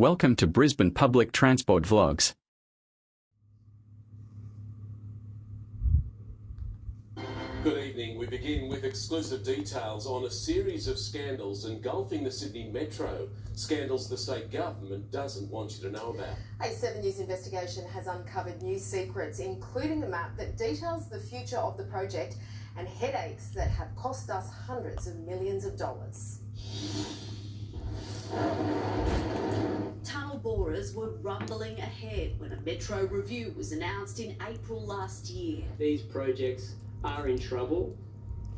Welcome to Brisbane Public Transport Vlogs. Good evening. We begin with exclusive details on a series of scandals engulfing the Sydney Metro. Scandals the state government doesn't want you to know about. A 7 News investigation has uncovered new secrets, including a map that details the future of the project and headaches that have cost us hundreds of millions of dollars. Tunnel borers were rumbling ahead when a Metro review was announced in April last year. These projects are in trouble.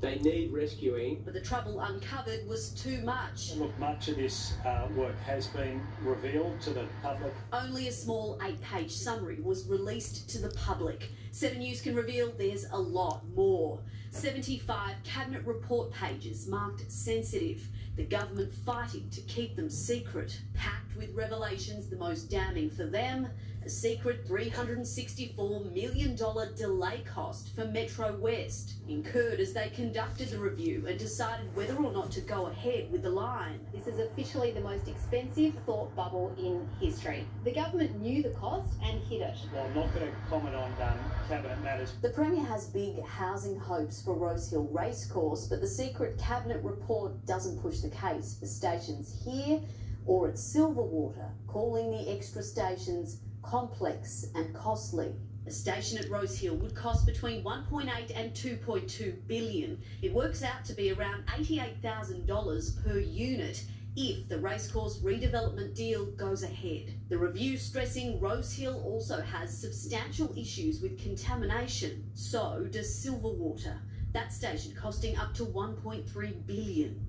They need rescuing. But the trouble uncovered was too much. Look, much of this work has been revealed to the public. Only a small 8-page summary was released to the public. 7 News can reveal there's a lot more. 75 cabinet report pages marked sensitive. The government fighting to keep them secret, packed with revelations the most damning for them. A secret $364 million delay cost for Metro West, incurred as they conducted the review and decided whether or not to go ahead with the line. This is officially the most expensive thought bubble in history. The government knew the cost and hid it. Well, I'm not going to comment on cabinet matters. The Premier has big housing hopes for Rosehill Racecourse, but the secret cabinet report doesn't push the case for stations here or at Silverwater, calling the extra stations complex and costly. A station at Rosehill would cost between 1.8 and 2.2 billion. It works out to be around $88,000 per unit if the racecourse redevelopment deal goes ahead. The review stressing Rosehill also has substantial issues with contamination. So does Silverwater. That station costing up to 1.3 billion.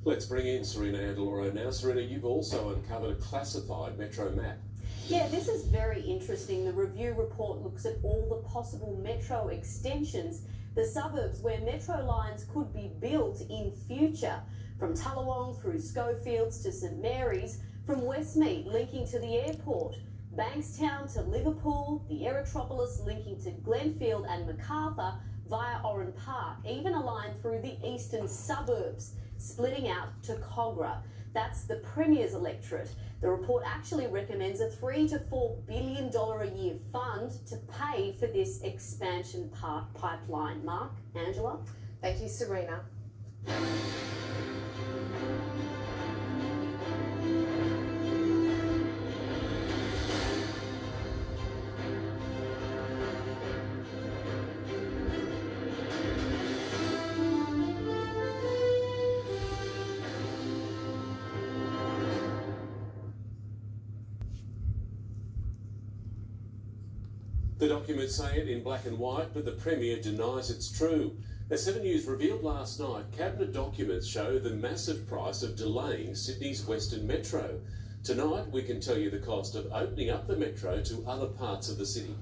Let's bring in Serena Andaloro now. Serena, you've also uncovered a classified Metro map. Yeah, this is very interesting. The review report looks at all the possible Metro extensions, the suburbs where Metro lines could be built in future, from Tullawong through Schofields to St Mary's, from Westmead linking to the airport, Bankstown to Liverpool, the Aerotropolis linking to Glenfield and Macarthur via Oran Park, even a line through the eastern suburbs, splitting out to Cogra. That's the Premier's electorate. The report actually recommends a $3 to $4 billion a year fund to pay for this expansion pipeline. Mark, Angela? Thank you, Serena. The documents say it in black and white, but the Premier denies it's true. As 7 News revealed last night, cabinet documents show the massive price of delaying Sydney's Western Metro. Tonight, we can tell you the cost of opening up the Metro to other parts of the city.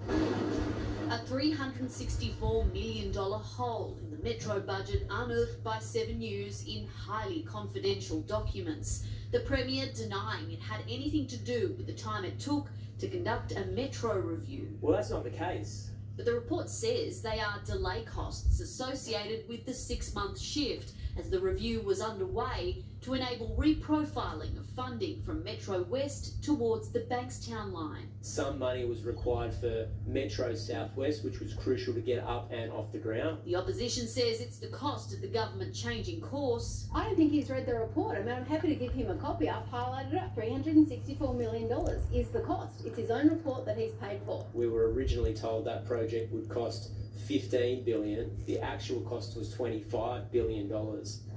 A $364 million hole in the Metro budget unearthed by 7 News in highly confidential documents. The Premier denying it had anything to do with the time it took to conduct a Metro review. Well, that's not the case. But the report says they are delay costs associated with the 6-month shift as the review was underway to enable reprofiling of funding from Metro West towards the Bankstown line. Some money was required for Metro Southwest, which was crucial to get up and off the ground. The opposition says it's the cost of the government changing course. I don't think he's read the report. I mean, I'm happy to give him a copy. I've highlighted it up. $364 million is the cost. It's his own report that he's paid for. We were originally told that project would cost $15 billion. The actual cost was $25 billion.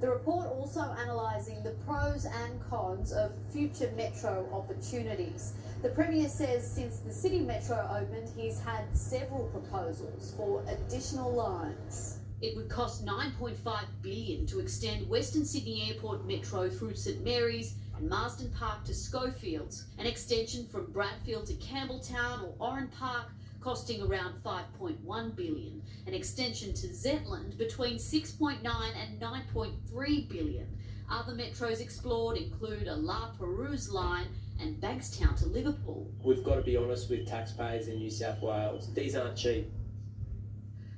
The report also analysing the pros and cons of future Metro opportunities. The Premier says since the City Metro opened, he's had several proposals for additional lines. It would cost $9.5 billion to extend Western Sydney Airport Metro through St Mary's and Marsden Park to Schofields, an extension from Bradfield to Campbelltown or Oran Park costing around $5.1 billion, an extension to Zetland between $6.9 and $9.3 billion. Other metros explored include a La Perouse line and Bankstown to Liverpool. We've got to be honest with taxpayers in New South Wales. These aren't cheap.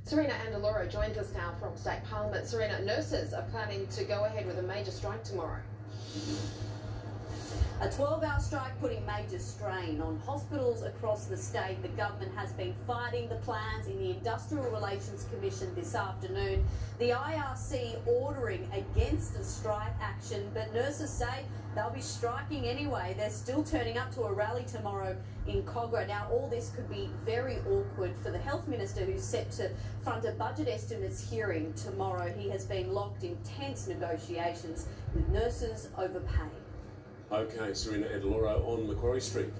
Serena Andaloro joins us now from State Parliament. Serena, nurses are planning to go ahead with a major strike tomorrow. A 12-hour strike putting major strain on hospitals across the state. The government has been fighting the plans in the Industrial Relations Commission this afternoon. The IRC ordering against the strike action, but nurses say they'll be striking anyway. They're still turning up to a rally tomorrow in Cogra. Now, all this could be very awkward for the Health Minister, who's set to front a budget estimates hearing tomorrow. He has been locked in tense negotiations with nurses over pay. Okay, Serena Edaloro on Macquarie Street.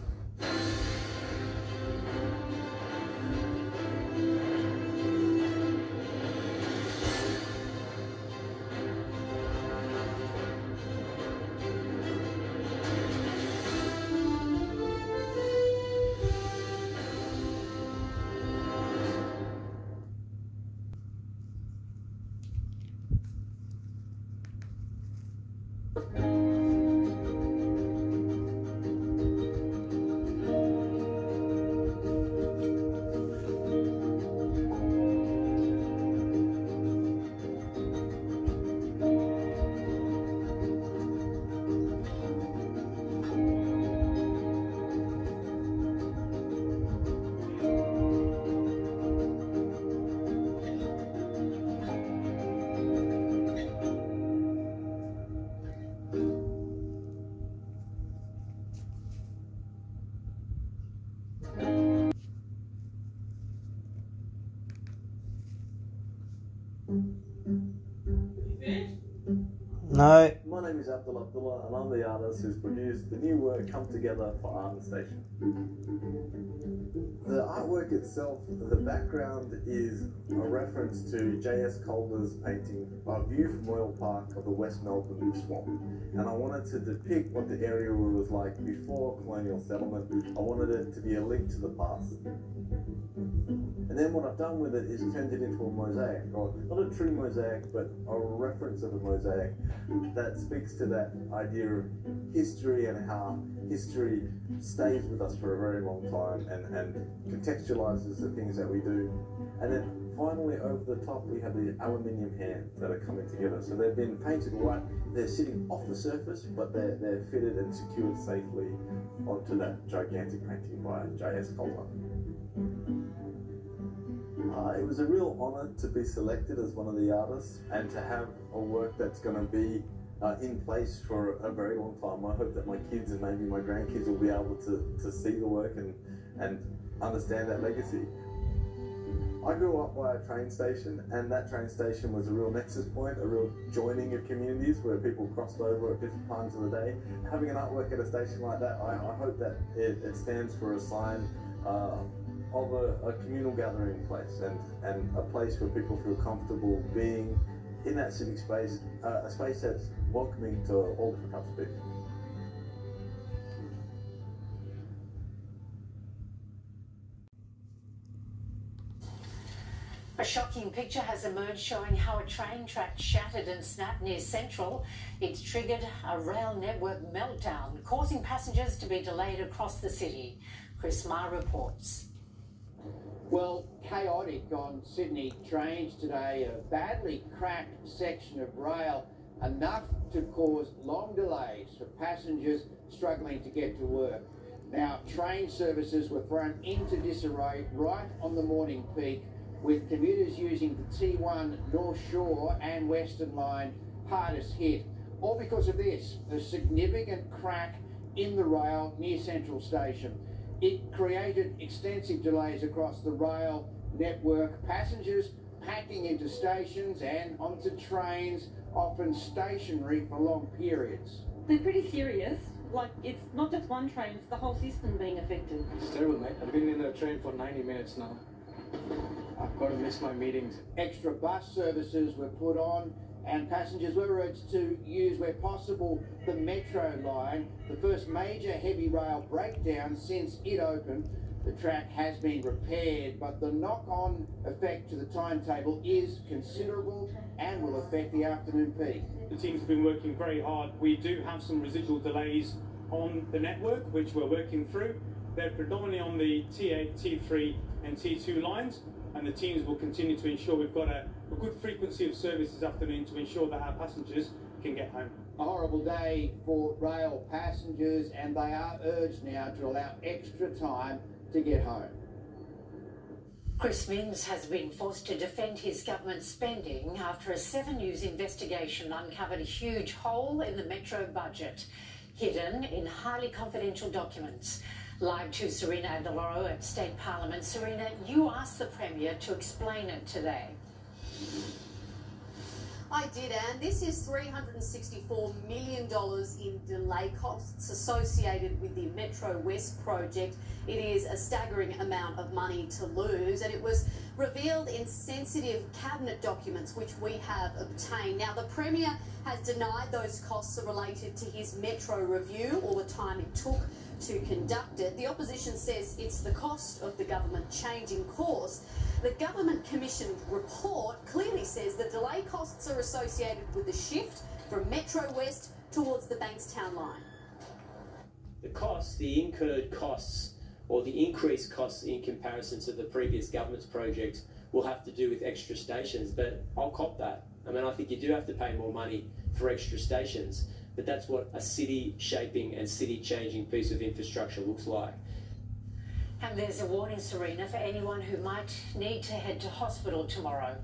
No. My name is Abdullah and I'm the artist who's produced the new work Come Together for Art and Station. The artwork itself, the background is a reference to J.S. Calder's painting, A View from Royal Park of the West Melbourne Swamp. And I wanted to depict what the area was like before colonial settlement. I wanted it to be a link to the past. And then what I've done with it is turned it into a mosaic, or not a true mosaic, but a reference of a mosaic that speaks to that idea of history and how history stays with us for a very long time and contextualizes the things that we do. And then finally over the top we have the aluminium hands that are coming together. So they've been painted white, they're sitting off the surface, but they're fitted and secured safely onto that gigantic painting by J.S. Calder. It was a real honour to be selected as one of the artists and to have a work that's going to be in place for a very long time. I hope that my kids and maybe my grandkids will be able to see the work and understand that legacy. I grew up by a train station, and that train station was a real nexus point, a real joining of communities where people crossed over at different times of the day. Having an artwork at a station like that, I hope that it stands for a sign of a communal gathering place and a place where people feel comfortable being in that civic space, a space that's welcoming to all different types of people. A shocking picture has emerged showing how a train track shattered and snapped near Central. It triggered a rail network meltdown, causing passengers to be delayed across the city. Chris Marr reports. Well, chaotic on Sydney trains today. A badly cracked section of rail, enough to cause long delays for passengers struggling to get to work. Now, train services were thrown into disarray right on the morning peak, with commuters using the T1 North Shore and Western Line hardest hit. All because of this, a significant crack in the rail near Central Station. It created extensive delays across the rail network, passengers packing into stations and onto trains, often stationary for long periods. They're pretty serious. Like, it's not just one train, it's the whole system being affected. It's terrible, mate. I've been in the train for 90 minutes now. I've got to miss my meetings. Extra bus services were put on and passengers were urged to use, where possible, the Metro line, the first major heavy rail breakdown since it opened. The track has been repaired, but the knock-on effect to the timetable is considerable and will affect the afternoon peak. The team's been working very hard. We do have some residual delays on the network, which we're working through. They're predominantly on the T8, T3 and T2 lines. and the teams will continue to ensure we've got a good frequency of service this afternoon to ensure that our passengers can get home. A horrible day for rail passengers, and they are urged now to allow extra time to get home. Chris Minns has been forced to defend his government spending after a 7 News investigation uncovered a huge hole in the Metro budget, hidden in highly confidential documents. Live to Serena Adeloro at State Parliament. Serena, you asked the Premier to explain it today. I did, Anne. This is $364 million in delay costs associated with the Metro West project. It is a staggering amount of money to lose, and it was revealed in sensitive cabinet documents which we have obtained. Now, the Premier has denied those costs are related to his Metro review or the time it took to conduct it. The opposition says it's the cost of the government changing course. The Government Commissioned report clearly says the delay costs are associated with the shift from Metro West towards the Bankstown line. The costs, the incurred costs, or the increased costs in comparison to the previous government's project will have to do with extra stations, but I'll cop that. I mean, I think you do have to pay more money for extra stations, but that's what a city-shaping and city-changing piece of infrastructure looks like. And there's a warning, Serena, for anyone who might need to head to hospital tomorrow.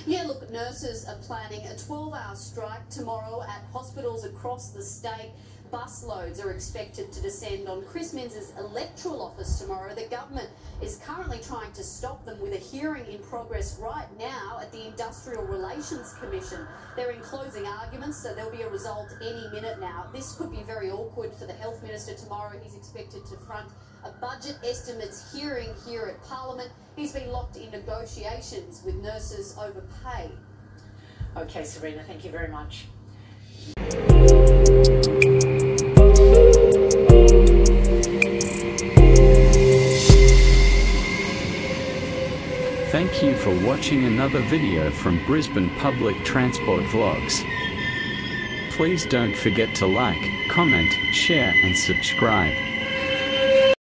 Yeah, look, nurses are planning a 12-hour strike tomorrow at hospitals across the state. Busloads are expected to descend on Chris Minns' electoral office tomorrow. The government is currently trying to stop them with a hearing in progress right now at the Industrial Relations Commission. They're in closing arguments, so there'll be a result any minute now. This could be very awkward for the Health Minister tomorrow. He's expected to front a budget estimates hearing here at Parliament. He's been locked in negotiations with nurses over pay. Okay, Serena, thank you very much. Thank you for watching another video from Brisbane Public Transport Vlogs. Please don't forget to like, comment, share and subscribe.